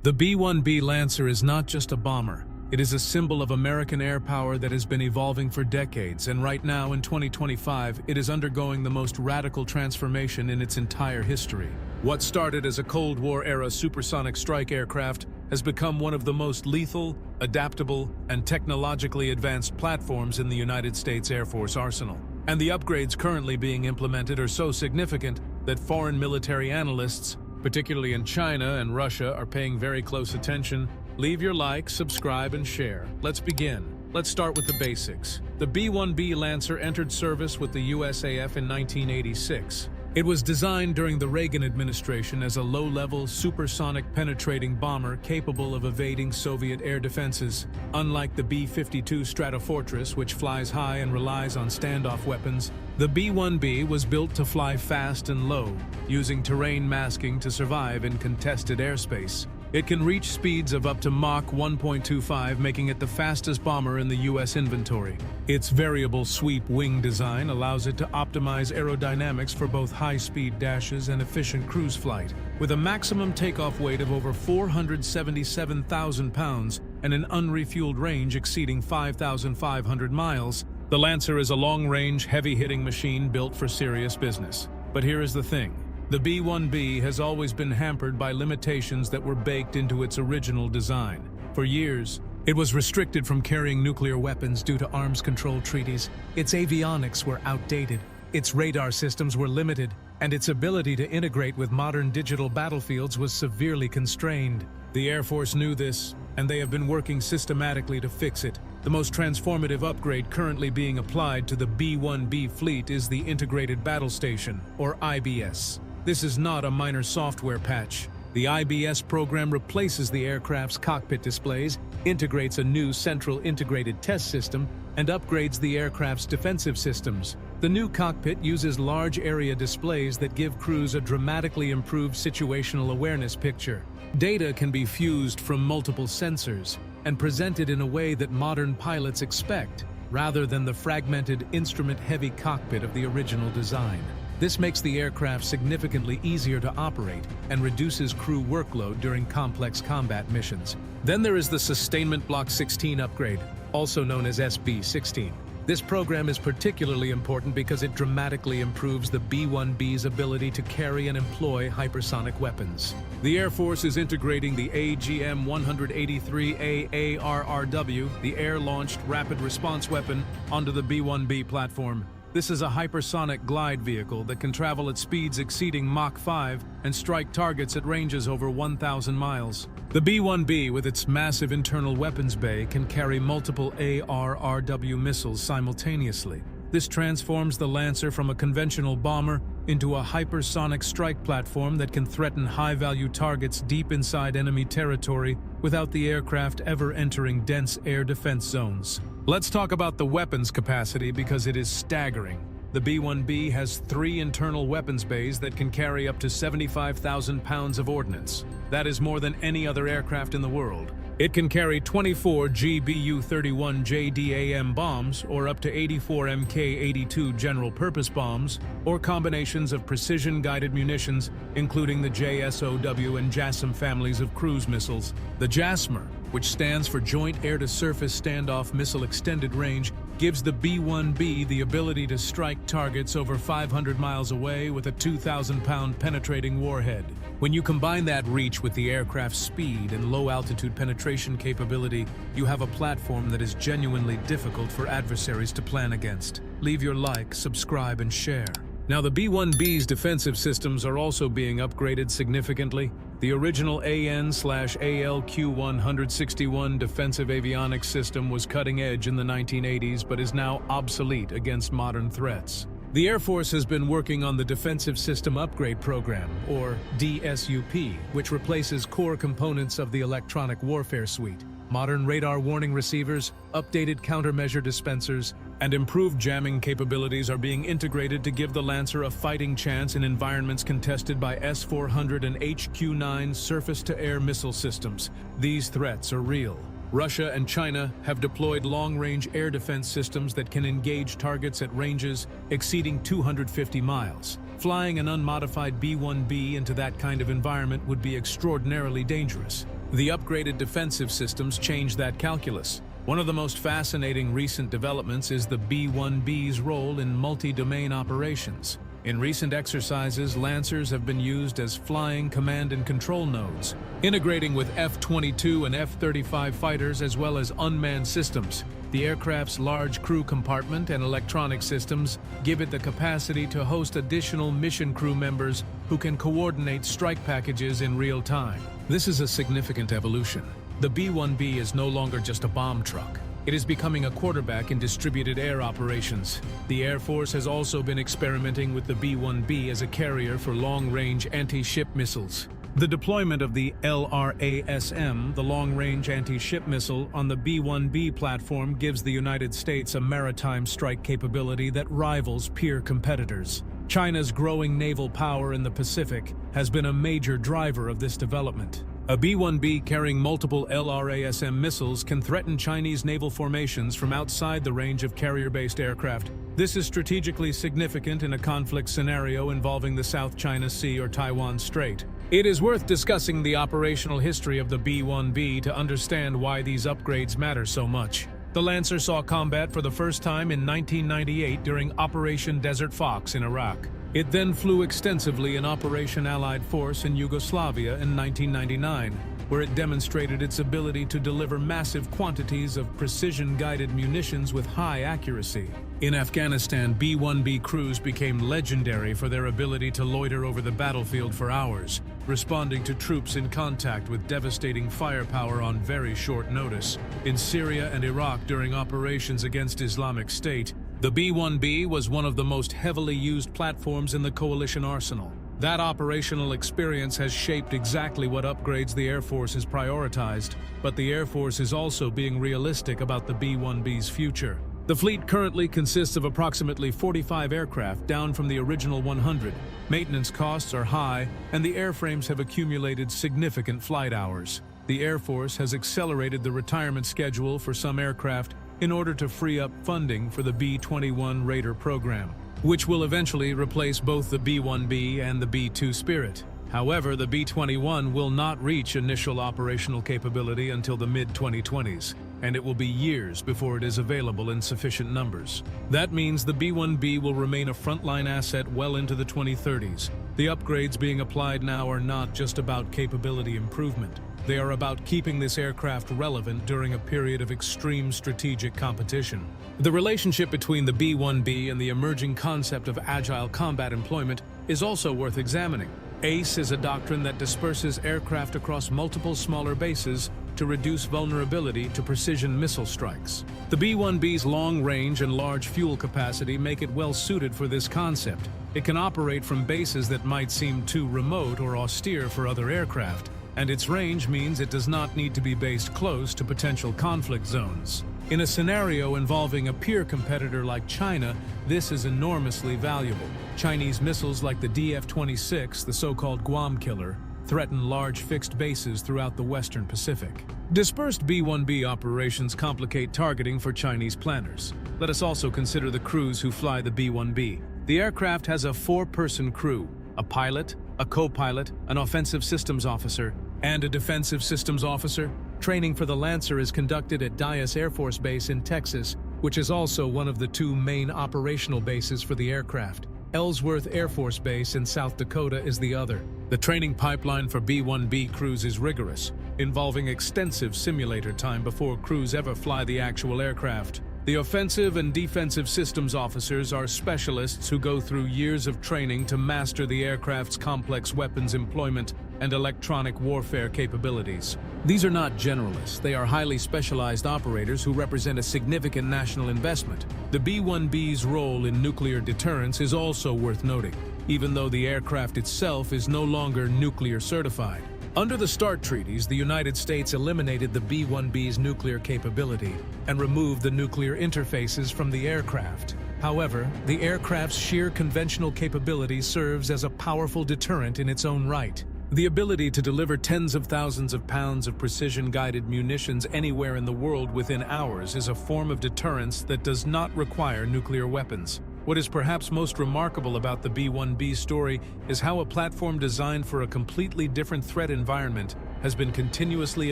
The B-1B Lancer is not just a bomber. It is a symbol of American air power that has been evolving for decades, and right now in 2025, it is undergoing the most radical transformation in its entire history. What started as a Cold War-era supersonic strike aircraft has become one of the most lethal, adaptable, and technologically advanced platforms in the United States Air Force arsenal. And the upgrades currently being implemented are so significant that foreign military analysts, particularly in China and Russia, are paying very close attention. Leave your like, subscribe, and share. Let's begin. Let's start with the basics. The B-1B Lancer entered service with the USAF in 1986. It was designed during the Reagan administration as a low-level, supersonic penetrating bomber capable of evading Soviet air defenses. Unlike the B-52 Stratofortress, which flies high and relies on standoff weapons, the B-1B was built to fly fast and low, using terrain masking to survive in contested airspace. It can reach speeds of up to Mach 1.25, making it the fastest bomber in the U.S. inventory. Its variable sweep wing design allows it to optimize aerodynamics for both high-speed dashes and efficient cruise flight. With a maximum takeoff weight of over 477,000 pounds and an unrefueled range exceeding 5,500 miles, the Lancer is a long-range, heavy-hitting machine built for serious business. But here is the thing. The B-1B has always been hampered by limitations that were baked into its original design. For years, it was restricted from carrying nuclear weapons due to arms control treaties. Its avionics were outdated, its radar systems were limited, and its ability to integrate with modern digital battlefields was severely constrained. The Air Force knew this, and they have been working systematically to fix it. The most transformative upgrade currently being applied to the B-1B fleet is the Integrated Battle Station, or IBS. This is not a minor software patch. The IBS program replaces the aircraft's cockpit displays, integrates a new central integrated test system, and upgrades the aircraft's defensive systems. The new cockpit uses large area displays that give crews a dramatically improved situational awareness picture. Data can be fused from multiple sensors and presented in a way that modern pilots expect, rather than the fragmented, instrument-heavy cockpit of the original design. This makes the aircraft significantly easier to operate and reduces crew workload during complex combat missions. Then there is the Sustainment Block 16 upgrade, also known as SB-16. This program is particularly important because it dramatically improves the B-1B's ability to carry and employ hypersonic weapons. The Air Force is integrating the AGM-183A ARRW, the Air-Launched Rapid Response Weapon, onto the B-1B platform. This is a hypersonic glide vehicle that can travel at speeds exceeding Mach 5 and strike targets at ranges over 1,000 miles. The B-1B, with its massive internal weapons bay, can carry multiple ARRW missiles simultaneously. This transforms the Lancer from a conventional bomber into a hypersonic strike platform that can threaten high-value targets deep inside enemy territory without the aircraft ever entering dense air defense zones. Let's talk about the weapons capacity because it is staggering. The B-1B has 3 internal weapons bays that can carry up to 75,000 pounds of ordnance. That is more than any other aircraft in the world. It can carry 24 GBU-31 JDAM bombs, or up to 84 Mk-82 general-purpose bombs, or combinations of precision-guided munitions, including the JSOW and JASSM families of cruise missiles. The JASSM, which stands for Joint Air-to-Surface Standoff Missile Extended Range, gives the B-1B the ability to strike targets over 500 miles away with a 2,000-pound penetrating warhead. When you combine that reach with the aircraft's speed and low-altitude penetration capability, you have a platform that is genuinely difficult for adversaries to plan against. Leave your like, subscribe, and share. Now, the B-1B's defensive systems are also being upgraded significantly. The original AN/ALQ-161 defensive avionics system was cutting-edge in the 1980s but is now obsolete against modern threats. The Air Force has been working on the Defensive System Upgrade Program, or DSUP, which replaces core components of the electronic warfare suite. Modern radar warning receivers, updated countermeasure dispensers, and improved jamming capabilities are being integrated to give the Lancer a fighting chance in environments contested by S-400 and HQ-9 surface-to-air missile systems. These threats are real. Russia and China have deployed long-range air defense systems that can engage targets at ranges exceeding 250 miles. Flying an unmodified B-1B into that kind of environment would be extraordinarily dangerous. The upgraded defensive systems change that calculus. One of the most fascinating recent developments is the B-1B's role in multi-domain operations. In recent exercises, Lancers have been used as flying command and control nodes, integrating with F-22 and F-35 fighters as well as unmanned systems. The aircraft's large crew compartment and electronic systems give it the capacity to host additional mission crew members who can coordinate strike packages in real time. This is a significant evolution. The B-1B is no longer just a bomb truck. It is becoming a quarterback in distributed air operations. The Air Force has also been experimenting with the B-1B as a carrier for long-range anti-ship missiles. The deployment of the LRASM, the long-range anti-ship missile, on the B-1B platform gives the United States a maritime strike capability that rivals peer competitors. China's growing naval power in the Pacific has been a major driver of this development. A B-1B carrying multiple LRASM missiles can threaten Chinese naval formations from outside the range of carrier-based aircraft. This is strategically significant in a conflict scenario involving the South China Sea or Taiwan Strait. It is worth discussing the operational history of the B-1B to understand why these upgrades matter so much. The Lancer saw combat for the first time in 1998 during Operation Desert Fox in Iraq. It then flew extensively in Operation Allied Force in Yugoslavia in 1999, where it demonstrated its ability to deliver massive quantities of precision-guided munitions with high accuracy. In Afghanistan, B-1B crews became legendary for their ability to loiter over the battlefield for hours, responding to troops in contact with devastating firepower on very short notice. In Syria and Iraq during operations against Islamic State, the B-1B was one of the most heavily used platforms in the coalition arsenal. That operational experience has shaped exactly what upgrades the Air Force has prioritized, but the Air Force is also being realistic about the B-1B's future. The fleet currently consists of approximately 45 aircraft, down from the original 100. Maintenance costs are high, and the airframes have accumulated significant flight hours. The Air Force has accelerated the retirement schedule for some aircraft in order to free up funding for the B-21 Raider program, which will eventually replace both the B-1B and the B-2 Spirit. However, the B-21 will not reach initial operational capability until the mid-2020s, and it will be years before it is available in sufficient numbers. That means the B-1B will remain a frontline asset well into the 2030s. The upgrades being applied now are not just about capability improvement. They are about keeping this aircraft relevant during a period of extreme strategic competition. The relationship between the B-1B and the emerging concept of agile combat employment is also worth examining. ACE is a doctrine that disperses aircraft across multiple smaller bases to reduce vulnerability to precision missile strikes. The B-1B's long range and large fuel capacity make it well suited for this concept. It can operate from bases that might seem too remote or austere for other aircraft, and its range means it does not need to be based close to potential conflict zones. In a scenario involving a peer competitor like China, this is enormously valuable. Chinese missiles like the DF-26, the so-called Guam killer, threaten large fixed bases throughout the Western Pacific. Dispersed B-1B operations complicate targeting for Chinese planners. Let us also consider the crews who fly the B-1B. The aircraft has a 4-person crew: a pilot, a co-pilot, an offensive systems officer, and a defensive systems officer. Training for the Lancer is conducted at Dyess Air Force Base in Texas, which is also one of the 2 main operational bases for the aircraft. Ellsworth Air Force Base in South Dakota is the other. The training pipeline for B-1B crews is rigorous, involving extensive simulator time before crews ever fly the actual aircraft. The offensive and defensive systems officers are specialists who go through years of training to master the aircraft's complex weapons employment and electronic warfare capabilities. These are not generalists. They are highly specialized operators who represent a significant national investment. The B-1B's role in nuclear deterrence is also worth noting, even though the aircraft itself is no longer nuclear certified. Under the START treaties, the United States eliminated the B-1B's nuclear capability and removed the nuclear interfaces from the aircraft. However, the aircraft's sheer conventional capability serves as a powerful deterrent in its own right. The ability to deliver tens of thousands of pounds of precision-guided munitions anywhere in the world within hours is a form of deterrence that does not require nuclear weapons. What is perhaps most remarkable about the B-1B story is how a platform designed for a completely different threat environment has been continuously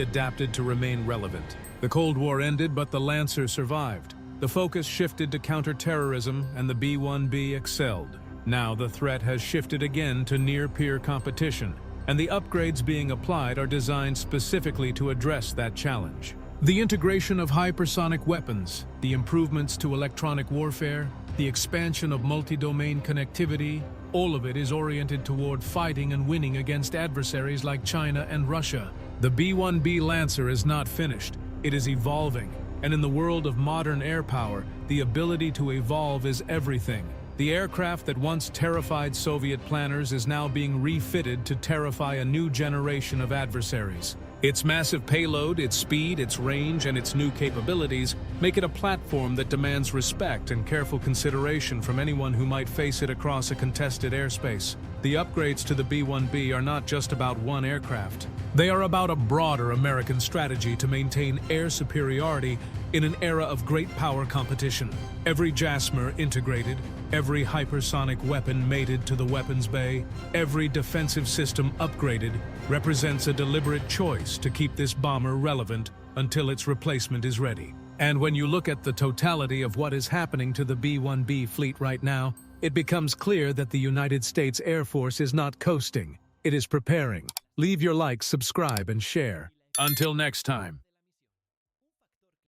adapted to remain relevant. The Cold War ended, but the Lancer survived. The focus shifted to counter-terrorism, and the B-1B excelled. Now the threat has shifted again to near-peer competition, and the upgrades being applied are designed specifically to address that challenge. The integration of hypersonic weapons, the improvements to electronic warfare, the expansion of multi-domain connectivity, all of it is oriented toward fighting and winning against adversaries like China and Russia. The B-1B Lancer is not finished, it is evolving, and in the world of modern air power, the ability to evolve is everything. The aircraft that once terrified Soviet planners is now being refitted to terrify a new generation of adversaries. Its massive payload, its speed, its range, and its new capabilities make it a platform that demands respect and careful consideration from anyone who might face it across a contested airspace. The upgrades to the B-1B are not just about one aircraft. They are about a broader American strategy to maintain air superiority in an era of great power competition. Every JASSMer integrated, every hypersonic weapon mated to the weapons bay, every defensive system upgraded represents a deliberate choice to keep this bomber relevant until its replacement is ready. And when you look at the totality of what is happening to the B-1B fleet right now, it becomes clear that the United States Air Force is not coasting. It is preparing. Leave your like, subscribe, and share. Until next time.